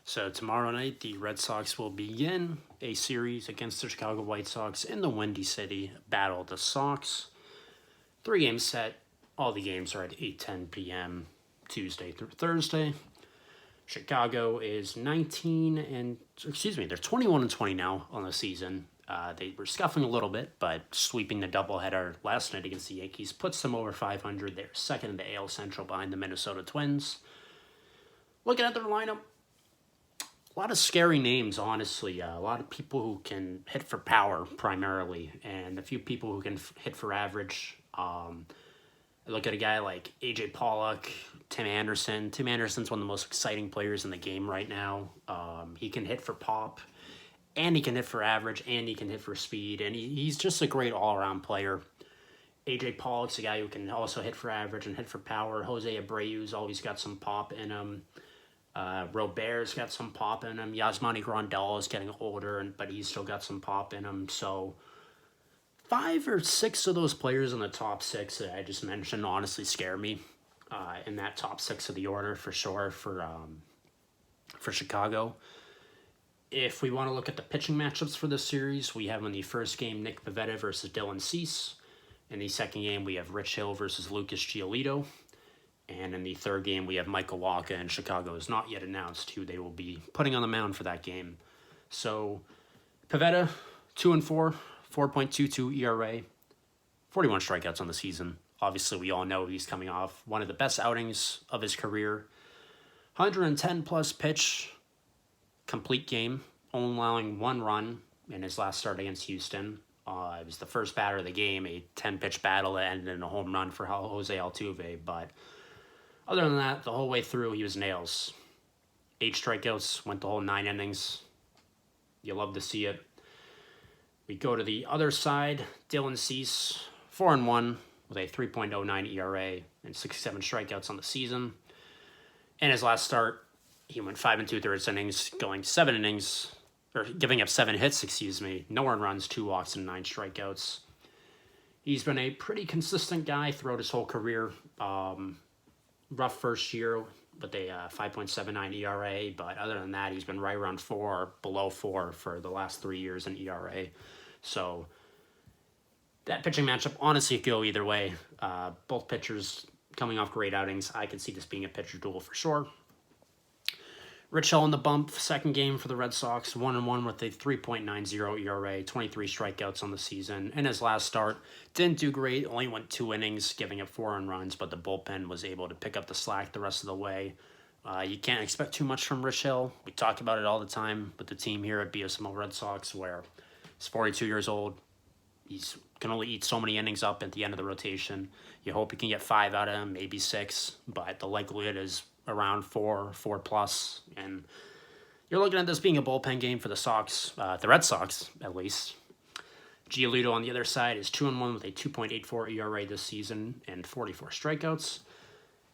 So tomorrow night, the Red Sox will begin a series against the Chicago White Sox in the Windy City Battle of the Sox. 3-game set. All the games are at 8:10 p.m. Tuesday through Thursday. Chicago is they're 21-20 now on the season. They were scuffling a little bit, but sweeping the doubleheader last night against the Yankees puts them over 500. They're second in the AL Central behind the Minnesota Twins. Looking at their lineup, a lot of scary names, honestly. A lot of people who can hit for power primarily, and a few people who can hit for average. I look at a guy like A.J. Pollock, Tim Anderson. Tim Anderson's one of the most exciting players in the game right now. He can hit for pop, and he can hit for average, and he can hit for speed, and he's just a great all-around player. A.J. Pollock's a guy who can also hit for average and hit for power. Jose Abreu's always got some pop in him. Robert's got some pop in him. Yasmani Grandal is getting older, but he's still got some pop in him. So 5 or 6 of those players in the top 6 that I just mentioned honestly scare me in that top 6 of the order for sure for Chicago. If we want to look at the pitching matchups for this series, we have in the first game Nick Pivetta versus Dylan Cease. In the second game, we have Rich Hill versus Lucas Giolito. And in the third game, we have Michael Wacha, and Chicago has not yet announced who they will be putting on the mound for that game. So, Pivetta, 2-4, 4.22 ERA, 41 strikeouts on the season. Obviously, we all know he's coming off one of the best outings of his career. 110-plus pitch, complete game, only allowing 1 run in his last start against Houston. It was the first batter of the game, a 10-pitch battle that ended in a home run for Jose Altuve, but other than that, the whole way through, he was nails. 8 strikeouts, went the whole 9 innings. You love to see it. We go to the other side. Dylan Cease, 4-1 with a 3.09 ERA and 67 strikeouts on the season. In his last start, he went 5 2/3 innings, going 7 innings, or giving up 7 hits, no earned runs, 2 walks, and 9 strikeouts. He's been a pretty consistent guy throughout his whole career. Rough first year with a 5.79 ERA, but other than that, he's been right around 4, below 4 for the last 3 years in ERA. So that pitching matchup honestly could go either way. Both pitchers coming off great outings. I could see this being a pitcher duel for sure. Rich Hill in the bump, second game for the Red Sox, 1-1 with a 3.90 ERA, 23 strikeouts on the season. In his last start, didn't do great, only went 2 innings, giving up 4 earned runs, but the bullpen was able to pick up the slack the rest of the way. You can't expect too much from Rich Hill. We talk about it all the time with the team here at BSML Red Sox, where he's 42 years old. He can only eat so many innings up at the end of the rotation. You hope you can get 5 out of him, maybe 6, but the likelihood is around 4 plus, and you're looking at this being a bullpen game for the Sox, the Red Sox at least. Giolito on the other side is 2-1 with a 2.84 ERA this season and 44 strikeouts.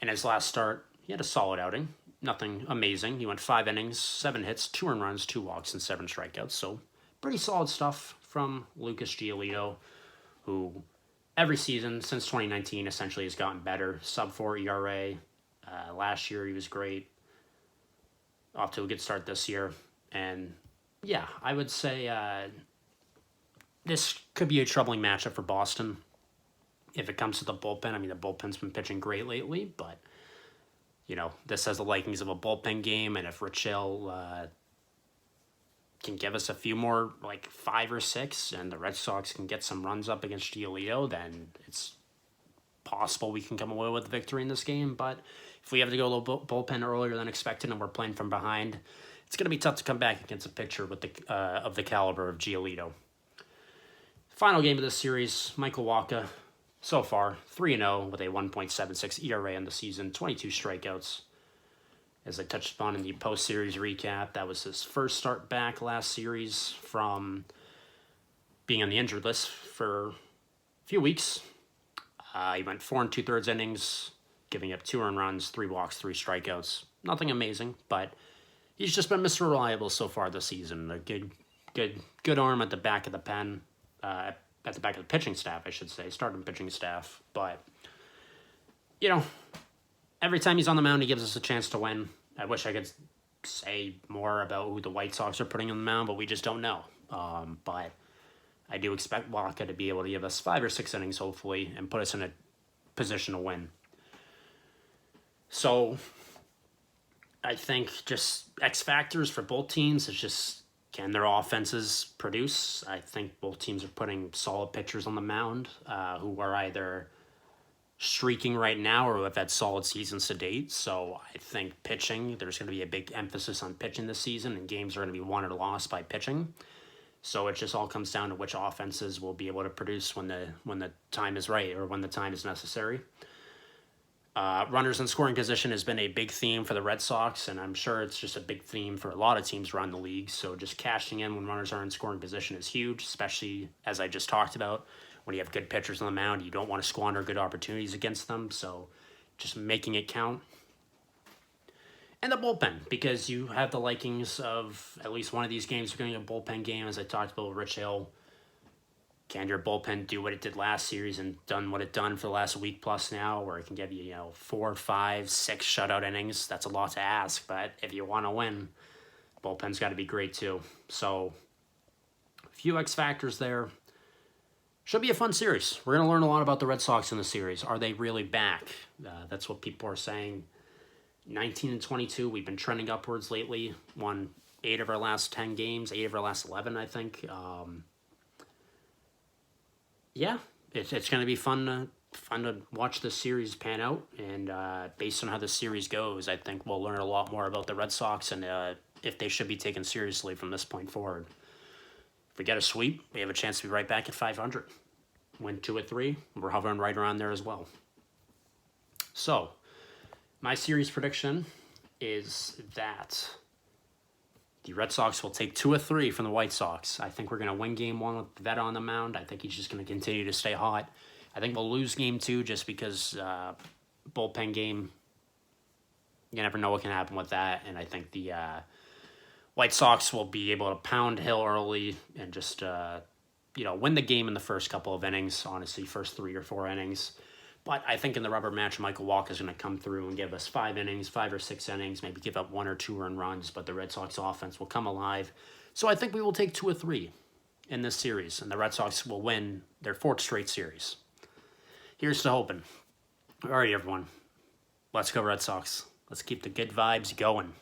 In his last start, he had a solid outing, nothing amazing. He went 5 innings, 7 hits, 2 earned runs, 2 walks, and 7 strikeouts. So pretty solid stuff from Lucas Giolito, who every season since 2019 essentially has gotten better. Sub-4 ERA. Last year he was great. Off to a good start this year. And yeah, I would say this could be a troubling matchup for Boston if it comes to the bullpen. I mean, the bullpen's been pitching great lately, but this has the likings of a bullpen game, and if Rich Hill can give us a few more, like 5 or 6, and the Red Sox can get some runs up against Giolito, then it's possible we can come away with a victory in this game. But if we have to go a little bullpen earlier than expected and we're playing from behind, it's going to be tough to come back against a pitcher with of the caliber of Giolito. Final game of this series, Michael Wacha, so far 3-0 with a 1.76 ERA on the season, 22 strikeouts. As I touched upon in the post-series recap, that was his first start back last series from being on the injured list for a few weeks. He went 4 2/3 innings, giving up 2 earned runs, 3 walks, 3 strikeouts. Nothing amazing, but he's just been Mr. Reliable so far this season. A good arm at the back of the pen, at the back of the pitching staff, I should say, starting pitching staff. But every time he's on the mound, he gives us a chance to win. I wish I could say more about who the White Sox are putting on the mound, but we just don't know. But I do expect Waka to be able to give us 5 or 6 innings, hopefully, and put us in a position to win. So I think just X factors for both teams is just, can their offenses produce? I think both teams are putting solid pitchers on the mound who are either streaking right now or have had solid seasons to date. So I think pitching, there's going to be a big emphasis on pitching this season, and games are going to be won or lost by pitching. So it just all comes down to which offenses will be able to produce when the time is right or when the time is necessary. Runners in scoring position has been a big theme for the Red Sox, and I'm sure it's just a big theme for a lot of teams around the league. So just cashing in when runners are in scoring position is huge, especially as I just talked about. When you have good pitchers on the mound, you don't want to squander good opportunities against them. So just making it count. And the bullpen, because you have the likings of at least one of these games going to be a bullpen game, as I talked about with Rich Hill. Can your bullpen do what it did last series and done what it done for the last week plus now, where it can give you, 4, 5, 6 shutout innings? That's a lot to ask, but if you want to win, bullpen's got to be great too. So a few X factors there. Should be a fun series. We're going to learn a lot about the Red Sox in the series. Are they really back? That's what people are saying. 19-22, we've been trending upwards lately. Won 8 of our last 10 games, 8 of our last 11, I think. Yeah, it's going to be fun to watch this series pan out. And based on how the series goes, I think we'll learn a lot more about the Red Sox and if they should be taken seriously from this point forward. If we get a sweep, we have a chance to be right back at 500. Win 2 or 3, we're hovering right around there as well. So, my series prediction is that the Red Sox will take 2 or 3 from the White Sox. I think we're going to win Game 1 with Veta on the mound. I think he's just going to continue to stay hot. I think we'll lose Game 2 just because bullpen game, you never know what can happen with that. And I think the White Sox will be able to pound Hill early and just, win the game in the first couple of innings, honestly, first 3 or 4 innings. But I think in the rubber match, Michael Walker is going to come through and give us 5 innings, 5 or 6 innings, maybe give up 1 or 2 earned runs, but the Red Sox offense will come alive. So I think we will take 2 or 3 in this series, and the Red Sox will win their 4th straight series. Here's to hoping. All right, everyone. Let's go Red Sox. Let's keep the good vibes going.